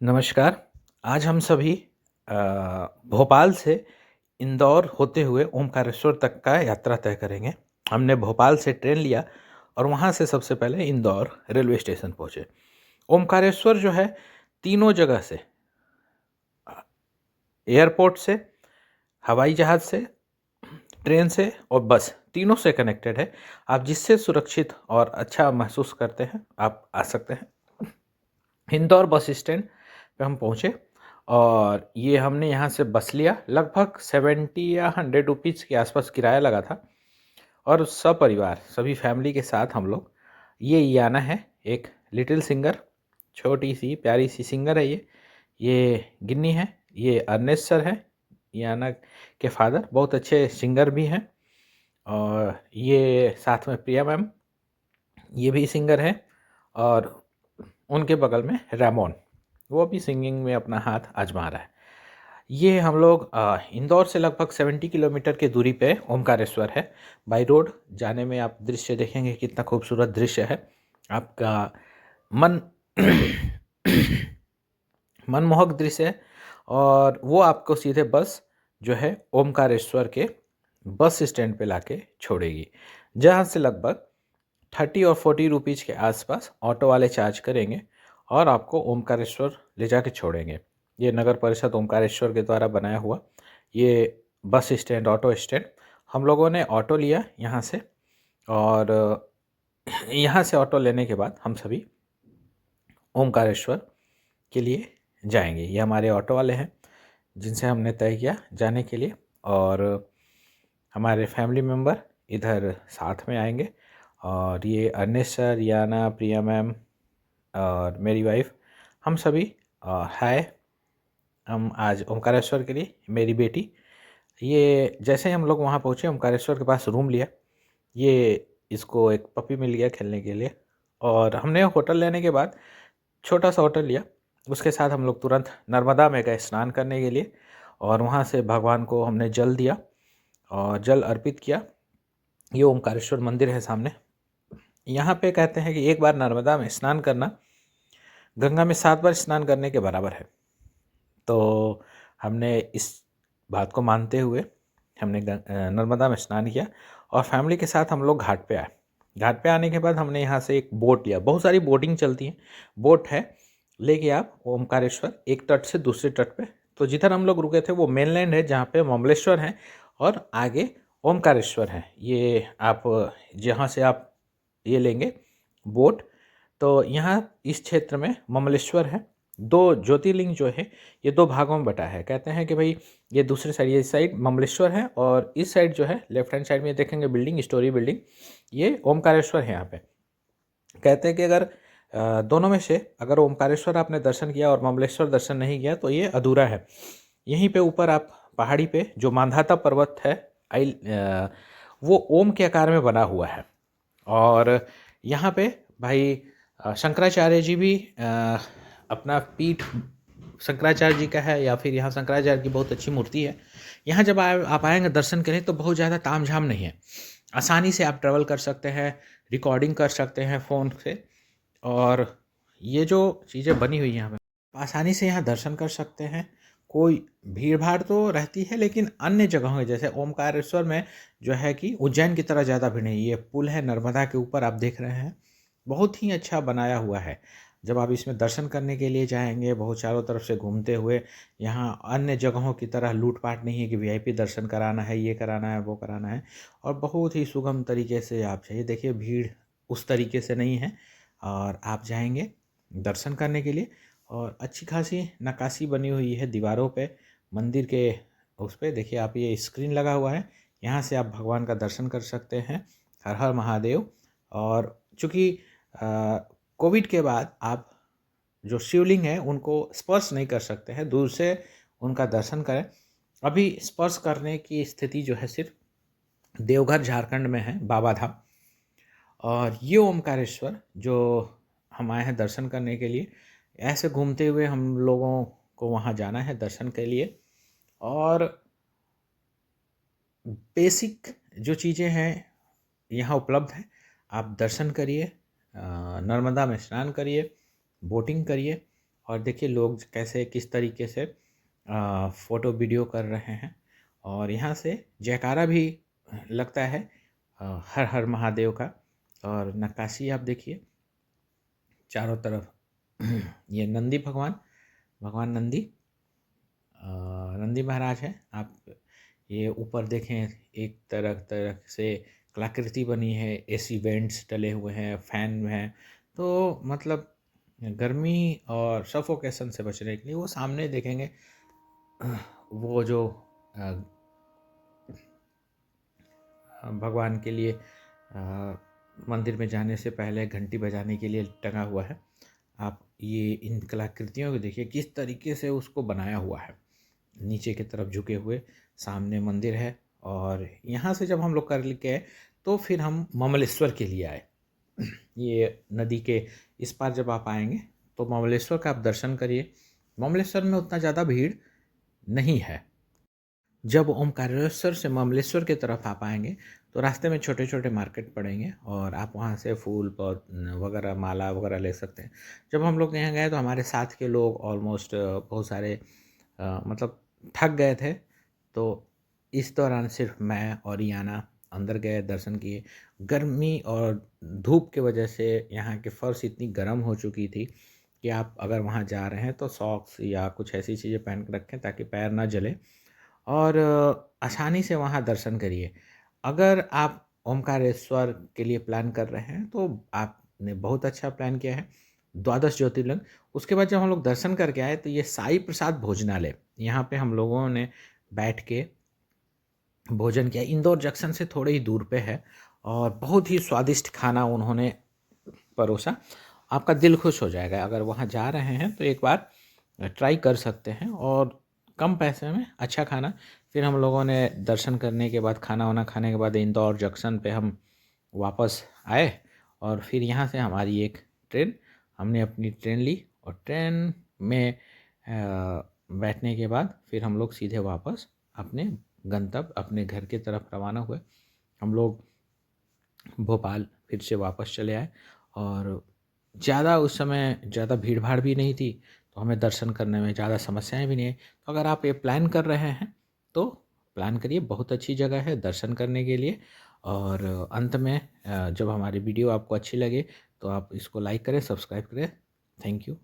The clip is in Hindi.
नमस्कार। आज हम सभी अ, भोपाल से इंदौर होते हुए ओमकारेश्वर तक का यात्रा तय करेंगे। हमने भोपाल से ट्रेन लिया और वहाँ से सबसे पहले इंदौर रेलवे स्टेशन पहुँचे। ओमकारेश्वर जो है तीनों जगह से, एयरपोर्ट से, हवाई जहाज़ से, ट्रेन से और बस तीनों से कनेक्टेड है। आप जिससे सुरक्षित और अच्छा महसूस करते हैं आप आ सकते हैं। इंदौर बस स्टैंड पे हम पहुँचे और ये हमने यहाँ से बस लिया। लगभग 70 या 100 रुपीज़ के आसपास किराया लगा था और सपरिवार सभी फैमिली के साथ हम लोग ये याना है, एक लिटिल सिंगर, छोटी सी प्यारी सी सिंगर है ये गिन्नी है, ये अर्नेस्ट सर है, याना के फादर बहुत अच्छे सिंगर भी हैं। और ये साथ में प्रिया मैम, ये भी सिंगर है। और उनके बगल में रेमोन, वो भी सिंगिंग में अपना हाथ आजमा रहा है। ये हम लोग इंदौर से लगभग 70 किलोमीटर की दूरी पे ओमकारेश्वर है। बाई रोड जाने में आप दृश्य देखेंगे, कितना खूबसूरत दृश्य है। आपका मन मनमोहक दृश्य है। और वो आपको सीधे बस जो है ओमकारेश्वर के बस स्टैंड पे लाके छोड़ेगी, जहाँ से लगभग 30 और 40 रुपीज़ के आसपास ऑटो वाले चार्ज करेंगे और आपको ओमकारेश्वर ले जाके छोड़ेंगे। ये नगर परिषद ओमकारेश्वर के द्वारा बनाया हुआ ये बस स्टैंड, ऑटो स्टैंड। हम लोगों ने ऑटो लिया यहाँ से और यहाँ से ऑटो लेने के बाद हम सभी ओमकारेश्वर के लिए जाएंगे। ये हमारे ऑटो वाले हैं जिनसे हमने तय किया जाने के लिए, और हमारे फैमिली मेम्बर इधर साथ में आएंगे। और ये अर्नेस्ट सर, याना, प्रिया मैम और मेरी वाइफ, हम सभी हाय। हम आज ओमकारेश्वर के लिए, मेरी बेटी, ये जैसे ही हम लोग वहाँ पहुँचे ओमकारेश्वर के पास रूम लिया, ये इसको एक पपी मिल गया खेलने के लिए। और हमने होटल लेने के बाद छोटा सा होटल लिया, उसके साथ हम लोग तुरंत नर्मदा में गए स्नान करने के लिए। और वहाँ से भगवान को हमने जल दिया और जल अर्पित किया। ये ओमकारेश्वर मंदिर है सामने। यहाँ पे कहते हैं कि एक बार नर्मदा में स्नान करना गंगा में 7 बार स्नान करने के बराबर है। तो हमने इस बात को मानते हुए हमने नर्मदा में स्नान किया और फैमिली के साथ हम लोग घाट पे आए। घाट पे आने के बाद हमने यहाँ से एक बोट लिया। बहुत सारी बोटिंग चलती हैं, बोट है, लेके आप ओमकारेश्वर एक तट से दूसरे तट पे। तो जिधर हम लोग रुके थे वो मेनलैंड है, जहाँ पे ममलेश्वर है और आगे ओमकारेश्वर है। ये आप जहाँ से आप ये लेंगे बोट, तो यहाँ इस क्षेत्र में ममलेश्वर है। 2 ज्योतिर्लिंग जो है ये 2 भागों में बटा है। कहते हैं कि भाई ये दूसरी साइड, ये साइड ममलेश्वर है और इस साइड जो है लेफ्ट हैंड साइड में देखेंगे बिल्डिंग, स्टोरी बिल्डिंग, ये ओमकारेश्वर है। यहाँ पे कहते हैं कि अगर दोनों में से अगर ओमकारेश्वर आपने दर्शन किया और ममलेश्वर दर्शन नहीं किया तो ये अधूरा है। यहीं पे ऊपर आप पहाड़ी पे जो मांधाता पर्वत है, वो ओम के आकार में बना हुआ है। और यहाँ पे भाई शंकराचार्य जी भी अपना पीठ शंकराचार्य जी का है, या फिर यहाँ शंकराचार्य की बहुत अच्छी मूर्ति है। यहाँ जब आप आएंगे दर्शन करें तो बहुत ज़्यादा तामझाम नहीं है, आसानी से आप ट्रैवल कर सकते हैं, रिकॉर्डिंग कर सकते हैं फ़ोन से। और ये जो चीज़ें बनी हुई हैं यहाँ पे, आसानी से यहाँ दर्शन कर सकते हैं। कोई भीड़ भाड़ तो रहती है, लेकिन अन्य जगहों में जैसे ओमकारेश्वर में जो है कि उज्जैन की तरह ज़्यादा भीड़ नहीं। ये पुल है नर्मदा के ऊपर, आप देख रहे हैं, बहुत ही अच्छा बनाया हुआ है। जब आप इसमें दर्शन करने के लिए जाएंगे, बहुत चारों तरफ से घूमते हुए, यहाँ अन्य जगहों की तरह लूटपाट नहीं है कि वीआईपी दर्शन कराना है, ये कराना है, वो कराना है। और बहुत ही सुगम तरीके से आप चाहिए, देखिए भीड़ उस तरीके से नहीं है। और आप जाएंगे दर्शन करने के लिए, और अच्छी खासी नक्काशी बनी हुई है दीवारों पे मंदिर के। उस पे देखिए आप, ये स्क्रीन लगा हुआ है, यहाँ से आप भगवान का दर्शन कर सकते हैं। हर हर महादेव। और चूँकि कोविड के बाद आप जो शिवलिंग है उनको स्पर्श नहीं कर सकते हैं, दूर से उनका दर्शन करें। अभी स्पर्श करने की स्थिति जो है सिर्फ देवघर झारखंड में है, बाबा धाम। और ये ओमकारेश्वर जो हम आए हैं दर्शन करने के लिए, ऐसे घूमते हुए हम लोगों को वहाँ जाना है दर्शन के लिए। और बेसिक जो चीज़ें हैं यहाँ उपलब्ध हैं। आप दर्शन करिए, नर्मदा में स्नान करिए, बोटिंग करिए और देखिए लोग कैसे किस तरीके से फ़ोटो वीडियो कर रहे हैं। और यहाँ से जयकारा भी लगता है हर हर महादेव का। और नक्काशी आप देखिए चारों तरफ ये नंदी भगवान, भगवान नंदी नंदी महाराज हैं। आप ये ऊपर देखें, एक तरह तरह से कलाकृति बनी है, एसी वेंट्स डले हुए हैं, फैन हैं। तो मतलब गर्मी और सफोकेशन से बचने के लिए वो सामने देखेंगे वो जो भगवान के लिए मंदिर में जाने से पहले घंटी बजाने के लिए टंगा हुआ है। आप ये इन कलाकृतियों को देखिए किस तरीके से उसको बनाया हुआ है, नीचे की तरफ झुके हुए, सामने मंदिर है। और यहाँ से जब हम लोग कर के तो फिर हम ममलेश्वर के लिए आए। ये नदी के इस पार जब आप आएंगे तो ममलेश्वर का आप दर्शन करिए। ममलेश्वर में उतना ज़्यादा भीड़ नहीं है। जब ओमकारेश्वर से ममलेश्वर की तरफ आप आएंगे तो रास्ते में छोटे छोटे मार्केट पड़ेंगे और आप वहाँ से फूल पौध वगैरह माला वगैरह ले सकते हैं। जब हम लोग यहाँ गए तो हमारे साथ के लोग ऑलमोस्ट बहुत सारे मतलब थक गए थे। तो इस दौरान सिर्फ मैं और याना अंदर गए, दर्शन किए। गर्मी और धूप की वजह से यहाँ के फर्श इतनी गर्म हो चुकी थी कि आप अगर वहाँ जा रहे हैं तो सॉक्स या कुछ ऐसी चीज़ें पहन के रखें ताकि पैर ना जले और आसानी से वहाँ दर्शन करिए। अगर आप ओमकारेश्वर के लिए प्लान कर रहे हैं तो आपने बहुत अच्छा प्लान किया है। द्वादश ज्योतिर्लिंग, उसके बाद जब हम लोग दर्शन करके आए तो ये साई प्रसाद भोजनालय, यहाँ पे हम लोगों ने बैठ के भोजन किया। इंदौर जंक्शन से थोड़े ही दूर पे है और बहुत ही स्वादिष्ट खाना उन्होंने परोसा। आपका दिल खुश हो जाएगा। अगर वहाँ जा रहे हैं तो एक बार ट्राई कर सकते हैं और कम पैसे में अच्छा खाना। फिर हम लोगों ने दर्शन करने के बाद, खाना वाना खाने के बाद इंदौर जंक्शन पे हम वापस आए और फिर यहाँ से हमारी एक ट्रेन, हमने अपनी ट्रेन ली और ट्रेन में बैठने के बाद फिर हम लोग सीधे वापस अपने गंतव्य, अपने घर की तरफ रवाना हुए। हम लोग भोपाल फिर से वापस चले आए और ज़्यादा उस समय ज़्यादा भीड़ भाड़ भी नहीं थी तो हमें दर्शन करने में ज़्यादा समस्याएं भी नहीं आई। तो अगर आप ये प्लान कर रहे हैं तो प्लान करिए, बहुत अच्छी जगह है दर्शन करने के लिए। और अंत में जब हमारी वीडियो आपको अच्छी लगे तो आप इसको लाइक करें, सब्सक्राइब करें। Thank you.